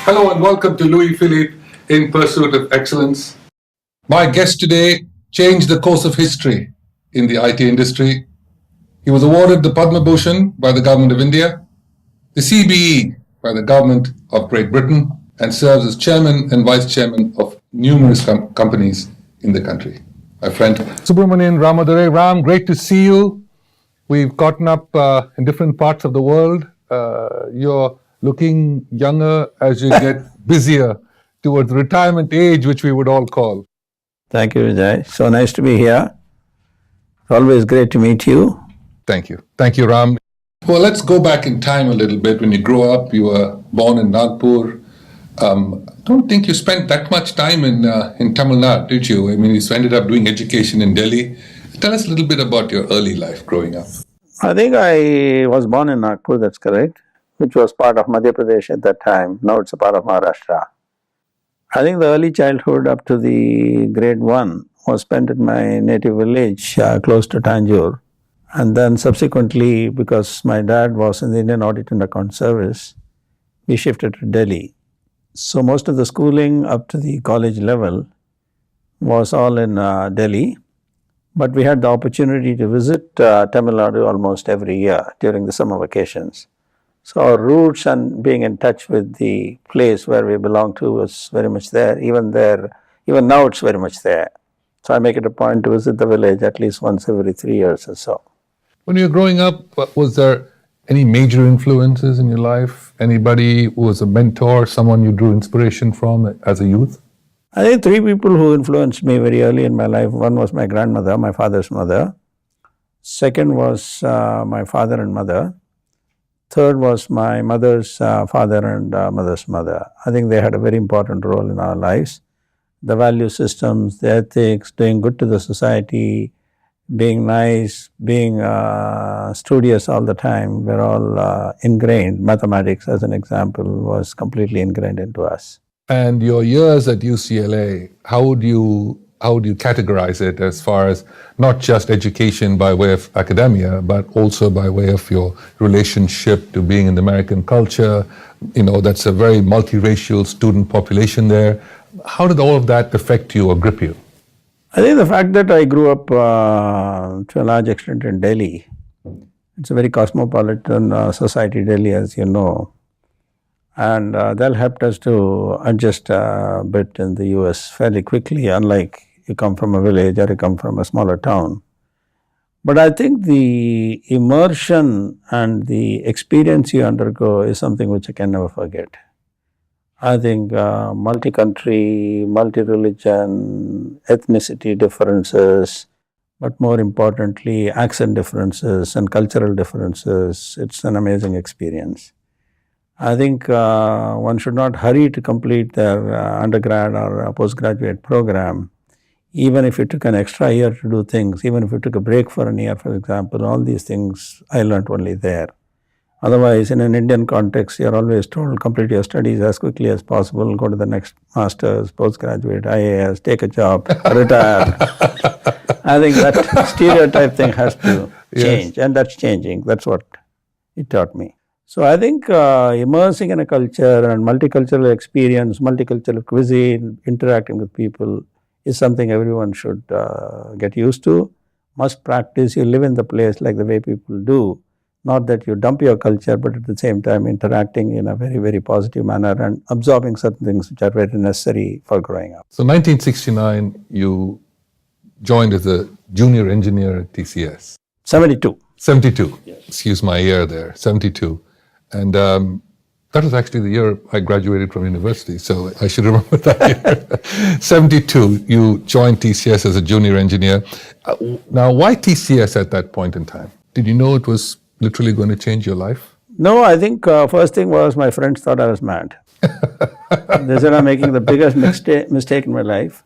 Hello and welcome to Louis Philippe in Pursuit of Excellence. My guest today changed the course of history in the IT industry. He was awarded the Padma Bhushan by the Government of India, the CBE by the Government of Great Britain, and serves as chairman and vice chairman of numerous companies in the country. My friend Subramanian Ramadorai. Ram, great to see you. We've gotten up in different parts of the world. You're looking younger as you get busier towards retirement age, which we would all call. Thank you, Vijay. So nice to be here. Always great to meet you. Thank you. Thank you, Ram. Well, let's go back in time a little bit. When you grew up, you were born in Nagpur. I don't think you spent that much time in Tamil Nadu, did you? I mean, you ended up doing education in Delhi. Tell us a little bit about your early life growing up. I think I was born in Nagpur, that's correct, which was part of Madhya Pradesh at that time. Now it's a part of Maharashtra. I think the early childhood up to the grade 1 was spent in my native village close to Tanjore. And then subsequently, because my dad was in the Indian Audit and Account Service, we shifted to Delhi. So most of the schooling up to the college level was all in Delhi. But we had the opportunity to visit Tamil Nadu almost every year during the summer vacations. So our roots and being in touch with the place where we belong to was very much there. Even now it's very much there. So I make it a point to visit the village at least once every 3 years or so. When you were growing up, was there any major influences in your life? Anybody who was a mentor, someone you drew inspiration from as a youth? I think 3 people who influenced me very early in my life. One was my grandmother, my father's mother. Second was my father and mother. Third was my mother's father and mother's mother. I think they had a very important role in our lives. The value systems, the ethics, doing good to the society, being nice, being studious all the time, were all ingrained. Mathematics, as an example, was completely ingrained into us. And your years at UCLA, how would you categorize it as far as not just education by way of academia, but also by way of your relationship to being in the American culture? You know, that's a very multiracial student population there. How did all of that affect you or grip you? I think the fact that I grew up to a large extent in Delhi, it's a very cosmopolitan society, Delhi, as you know. And that helped us to adjust a bit in the US fairly quickly, unlike you come from a village or you come from a smaller town. But I think the immersion and the experience you undergo is something which I can never forget. I think multi-country, multi-religion, ethnicity differences, but more importantly, accent differences and cultural differences, it's an amazing experience. I think one should not hurry to complete their undergrad or postgraduate program. Even if you took an extra year to do things, even if you took a break for a year, for example, all these things I learned only there. Otherwise, in an Indian context, you're always told complete your studies as quickly as possible, go to the next master's, postgraduate, IAS, take a job, retire. I think that stereotype thing has to change, and that's changing. That's what it taught me. So I think immersing in a culture and multicultural experience, multicultural cuisine, interacting with people is something everyone should get used to, must practice. You live in the place like the way people do. Not that you dump your culture, but at the same time interacting in a very, very positive manner and absorbing certain things which are very necessary for growing up. So 1969, you joined as a junior engineer at TCS. 72. 72. Yes. Excuse my year there, 72. And that was actually the year I graduated from university, so I should remember that year. 72, you joined TCS as a junior engineer. Now, why TCS at that point in time? Did you know it was literally going to change your life? No, I think first thing was my friends thought I was mad. They said I'm making the biggest mistake in my life.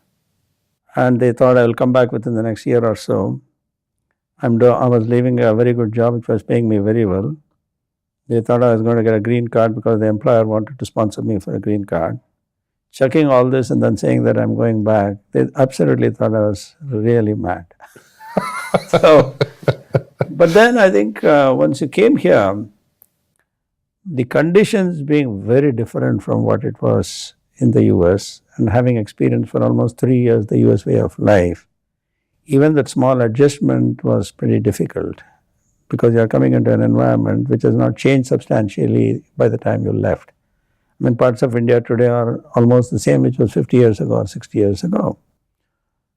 And they thought I will come back within the next year or so. I was leaving a very good job which was paying me very well. They thought I was going to get a green card because the employer wanted to sponsor me for a green card. Checking all this and then saying that I'm going back, they absolutely thought I was really mad. So, but then I think once you came here, the conditions being very different from what it was in the US, and having experienced for almost 3 years the US way of life, even that small adjustment was pretty difficult because you are coming into an environment which has not changed substantially by the time you left. I mean, parts of India today are almost the same which was 50 years ago or 60 years ago.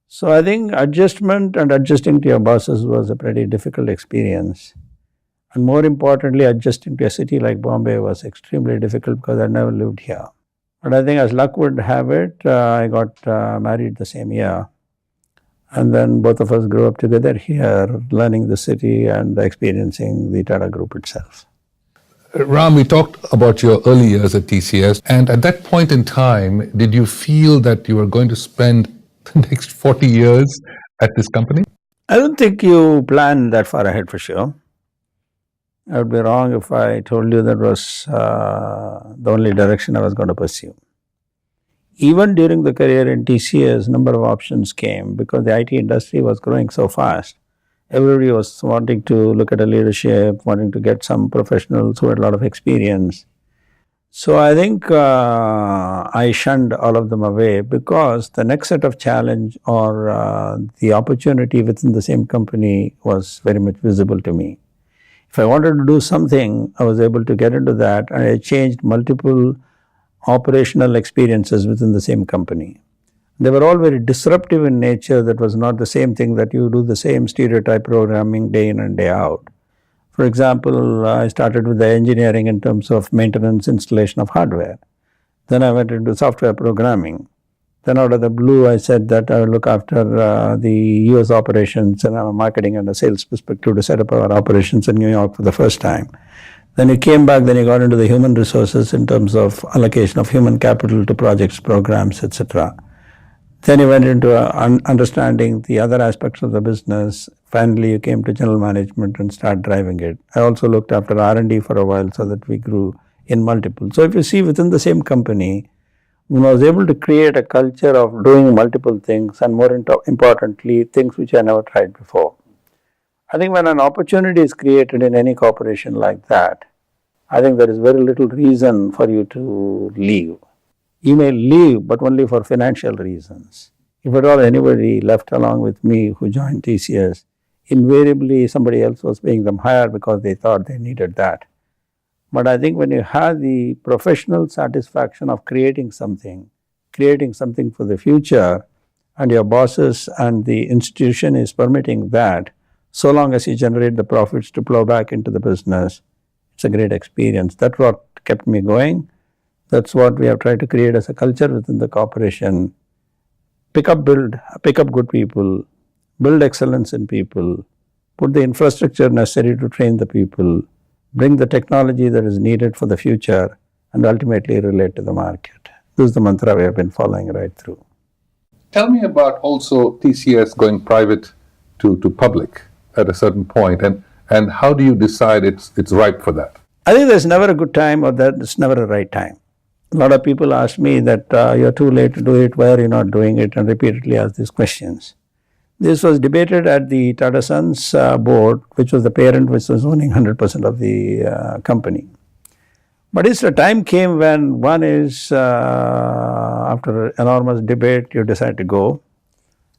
So I think adjustment and adjusting to your bosses was a pretty difficult experience. And more importantly, adjusting to a city like Bombay was extremely difficult because I never lived here. But I think as luck would have it, I got married the same year. And then both of us grew up together here, learning the city and experiencing the Tata Group itself. Ram, we talked about your early years at TCS, and at that point in time, did you feel that you were going to spend the next 40 years at this company? I don't think you plan that far ahead for sure. I would be wrong if I told you that was the only direction I was going to pursue. Even during the career in TCS, number of options came because the IT industry was growing so fast. Everybody was wanting to look at a leadership, wanting to get some professionals who had a lot of experience. So I think I shunned all of them away because the next set of challenge or the opportunity within the same company was very much visible to me. If I wanted to do something, I was able to get into that, and I changed multiple operational experiences within the same company. They were all very disruptive in nature. That was not the same thing that you do the same stereotype programming day in and day out. For example, I started with the engineering in terms of maintenance, installation of hardware. Then I went into software programming. Then out of the blue, I said that I will look after the US operations and a marketing and a sales perspective to set up our operations in New York for the first time. Then you came back, then you got into the human resources in terms of allocation of human capital to projects, programs, etc. Then you went into understanding the other aspects of the business. Finally, you came to general management and started driving it. I also looked after R&D for a while so that we grew in multiple. So if you see within the same company, I was able to create a culture of doing multiple things, and more importantly, things which I never tried before. I think when an opportunity is created in any corporation like that, I think there is very little reason for you to leave. You may leave, but only for financial reasons. If at all anybody left along with me who joined TCS, invariably somebody else was paying them higher because they thought they needed that. But I think when you have the professional satisfaction of creating something for the future, and your bosses and the institution is permitting that, so long as you generate the profits to plow back into the business, it's a great experience. That's what kept me going. That's what we have tried to create as a culture within the corporation. Pick up good people, build excellence in people, put the infrastructure necessary to train the people, bring the technology that is needed for the future, and ultimately relate to the market. This is the mantra we have been following right through. Tell me about also TCS going private to public at a certain point, and how do you decide it's ripe for that? I think there's never a good time or there's never a right time. A lot of people ask me that you're too late to do it, why are you not doing it, and repeatedly ask these questions. This was debated at the Tata Sons board, which was the parent which was owning 100% of the company. But it's the time came when one is, after enormous debate, you decide to go.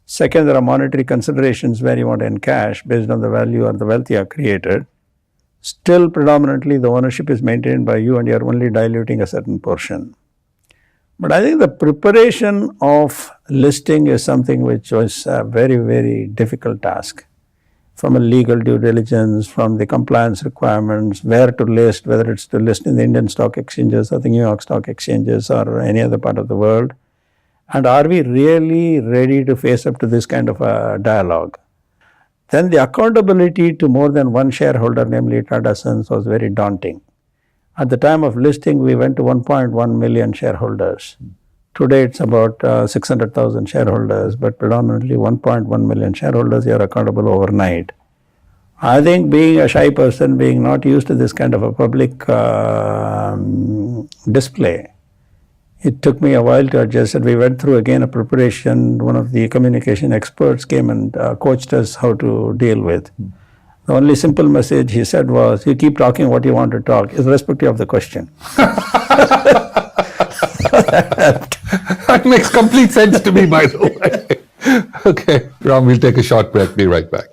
Second, there are monetary considerations where you want to encash based on the value or the wealth you have created. Still, predominantly, the ownership is maintained by you and you are only diluting a certain portion. But I think the preparation of listing is something which was a very, very difficult task. From a legal due diligence, from the compliance requirements, where to list, whether it's to list in the Indian stock exchanges or the New York stock exchanges or any other part of the world. And are we really ready to face up to this kind of a dialogue? Then the accountability to more than one shareholder, namely Tata Sons, was very daunting. At the time of listing, we went to 1.1 million shareholders. Today, it's about 600,000 shareholders, but predominantly 1.1 million shareholders, you are accountable overnight. I think being a shy person, being not used to this kind of a public display, it took me a while to adjust it. We went through again a preparation. One of the communication experts came and coached us how to deal with. The only simple message he said was, you keep talking what you want to talk, irrespective of the question. That makes complete sense to me, by the way. Okay, Ram, we'll take a short break. Be right back.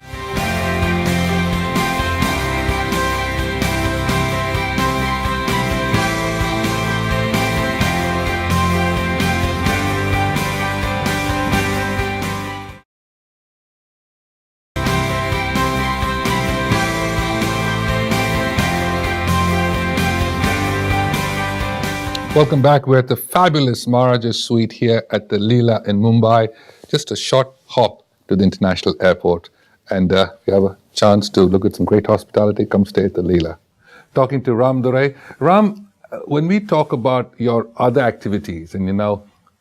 Welcome back. We're at the fabulous Maharaja's Suite here at the Leela in Mumbai. Just a short hop to the international airport. And if you have a chance to look at some great hospitality, come stay at the Leela. Talking to Ramadorai. Ram, when we talk about your other activities, and you're now,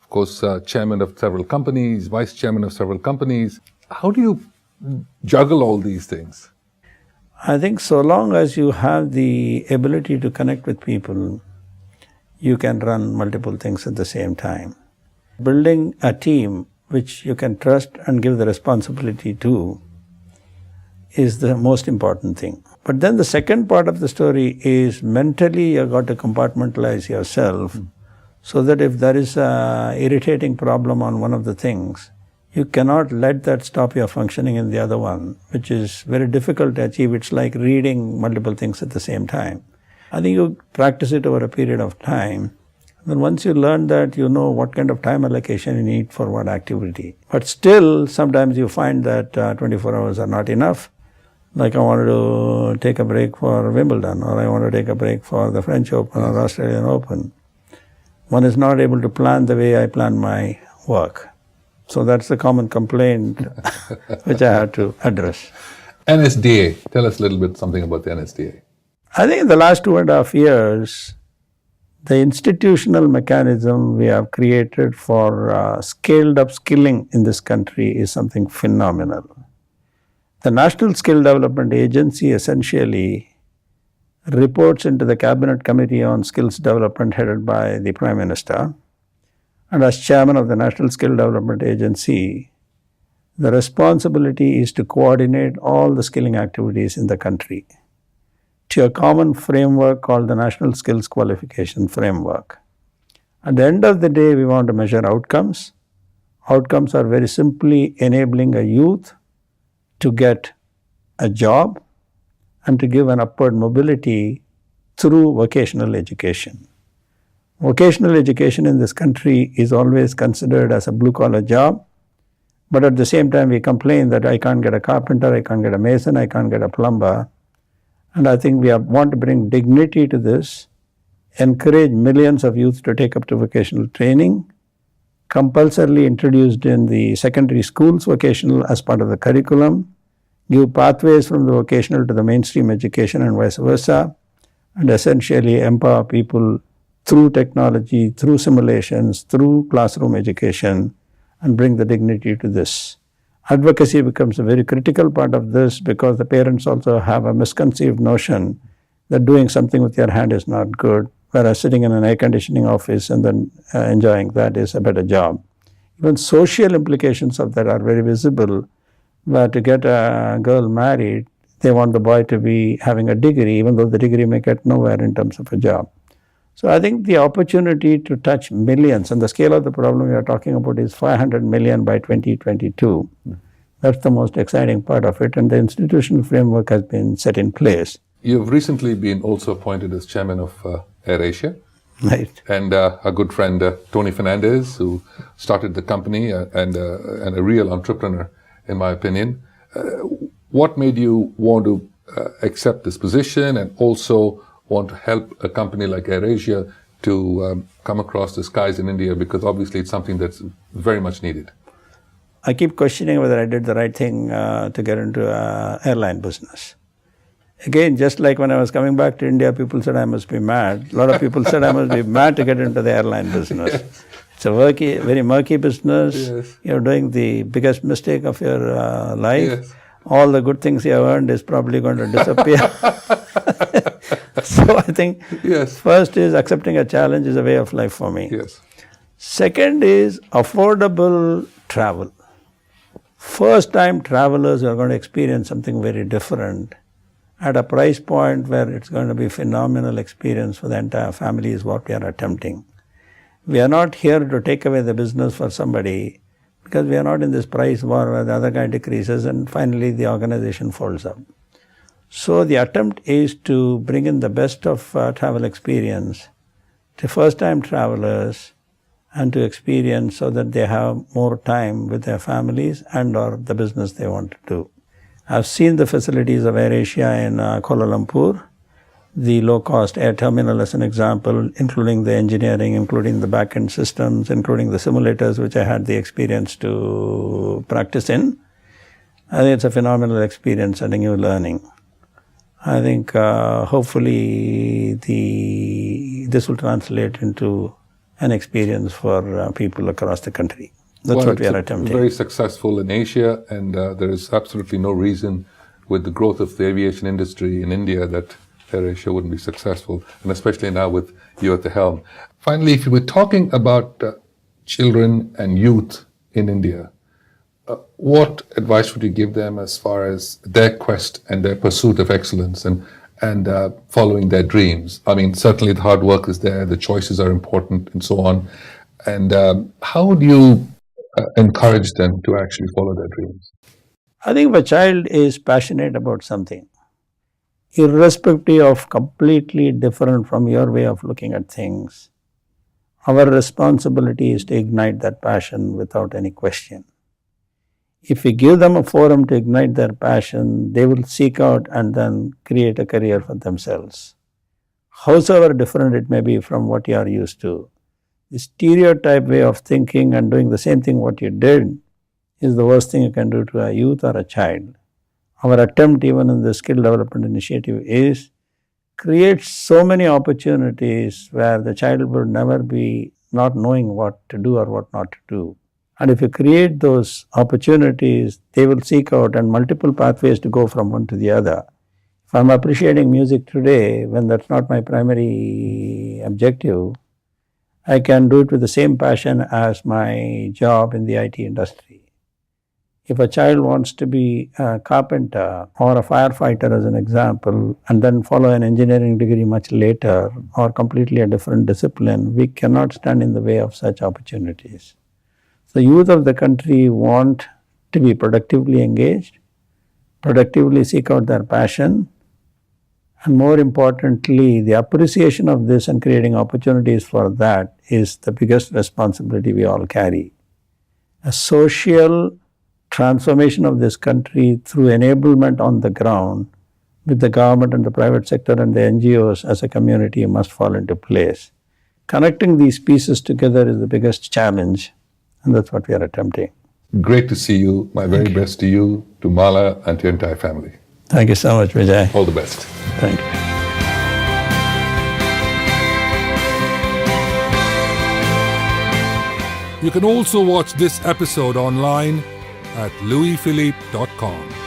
of course, chairman of several companies, vice chairman of several companies, how do you juggle all these things? I think so long as you have the ability to connect with people, you can run multiple things at the same time. Building a team which you can trust and give the responsibility to is the most important thing. But then the second part of the story is mentally you've got to compartmentalize yourself so that if there is an irritating problem on one of the things, you cannot let that stop your functioning in the other one, which is very difficult to achieve. It's like reading multiple things at the same time. I think you practice it over a period of time. Then once you learn that, you know what kind of time allocation you need for what activity. But still, sometimes you find that 24 hours are not enough. Like I wanted to take a break for Wimbledon, or I want to take a break for the French Open or Australian Open. One is not able to plan the way I plan my work. So that's the common complaint which I have to address. NSDA. Tell us a little bit something about the NSDA. I think in the last 2.5 years, the institutional mechanism we have created for scaled up skilling in this country is something phenomenal. The National Skill Development Agency essentially reports into the Cabinet Committee on Skills Development headed by the Prime Minister. And as chairman of the National Skill Development Agency, the responsibility is to coordinate all the skilling activities in the country to a common framework called the National Skills Qualification Framework. At the end of the day, we want to measure outcomes. Outcomes are very simply enabling a youth to get a job and to give an upward mobility through vocational education. Vocational education in this country is always considered as a blue-collar job, but at the same time we complain that I can't get a carpenter, I can't get a mason, I can't get a plumber. And I think we want to bring dignity to this, encourage millions of youth to take up to vocational training, compulsorily introduced in the secondary schools vocational as part of the curriculum, give pathways from the vocational to the mainstream education and vice versa, and essentially empower people through technology, through simulations, through classroom education, and bring the dignity to this. Advocacy becomes a very critical part of this because the parents also have a misconceived notion that doing something with your hand is not good, whereas sitting in an air conditioning office and then enjoying that is a better job. Even social implications of that are very visible, where to get a girl married, they want the boy to be having a degree, even though the degree may get nowhere in terms of a job. So I think the opportunity to touch millions, and the scale of the problem we are talking about is 500 million by 2022. That's the most exciting part of it, and the institutional framework has been set in place. You've recently been also appointed as chairman of AirAsia. Right. And a good friend, Tony Fernandez, who started the company and a real entrepreneur, in my opinion. What made you want to accept this position and also want to help a company like AirAsia to come across the skies in India, because obviously it's something that's very much needed? I keep questioning whether I did the right thing to get into airline business. Again, just like when I was coming back to India, people said I must be mad. A lot of people said I must be mad to get into the airline business. Yes. It's a very murky business. Yes. You're doing the biggest mistake of your life. Yes. All the good things you have earned is probably going to disappear. So I think first is accepting a challenge is a way of life for me. Yes. Second is affordable travel. First time travelers are going to experience something very different. at a price point where it's going to be phenomenal experience for the entire family is what we are attempting. We are not here to take away the business for somebody, because we are not in this price war where the other guy decreases and finally the organization folds up. So the attempt is to bring in the best of travel experience to first-time travelers and to experience so that they have more time with their families and or the business they want to do. I've seen the facilities of AirAsia in Kuala Lumpur, the low-cost air terminal as an example, including the engineering, including the back-end systems, including the simulators which I had the experience to practice in. I think it's a phenomenal experience and a new learning. I think hopefully this will translate into an experience for people across the country. That's what we are attempting. Very successful in Asia, and there is absolutely no reason with the growth of the aviation industry in India that AirAsia wouldn't be successful, and especially now with you at the helm. Finally, if you were talking about children and youth in India, what advice would you give them as far as their quest and their pursuit of excellence and following their dreams? I mean, certainly the hard work is there, the choices are important, and so on. And how would you encourage them to actually follow their dreams? I think if a child is passionate about something, irrespective of completely different from your way of looking at things, our responsibility is to ignite that passion without any question. If we give them a forum to ignite their passion, they will seek out and then create a career for themselves, howsoever different it may be from what you are used to. The stereotype way of thinking and doing the same thing what you did is the worst thing you can do to a youth or a child. Our attempt even in the skill development initiative is create so many opportunities where the child will never be not knowing what to do or what not to do. And if you create those opportunities, they will seek out and multiple pathways to go from one to the other. If I'm appreciating music today, when that's not my primary objective, I can do it with the same passion as my job in the IT industry. If a child wants to be a carpenter or a firefighter as an example, and then follow an engineering degree much later or completely a different discipline, we cannot stand in the way of such opportunities. The youth of the country want to be productively engaged, productively seek out their passion, and more importantly, the appreciation of this and creating opportunities for that is the biggest responsibility we all carry. A social transformation of this country through enablement on the ground with the government and the private sector and the NGOs as a community must fall into place. Connecting these pieces together is the biggest challenge, and that's what we are attempting. Great to see you. My very best to you, to Mala, and to your entire family. Thank you so much, Vijay. All the best. Thank you. You can also watch this episode online at louisphilippe.com.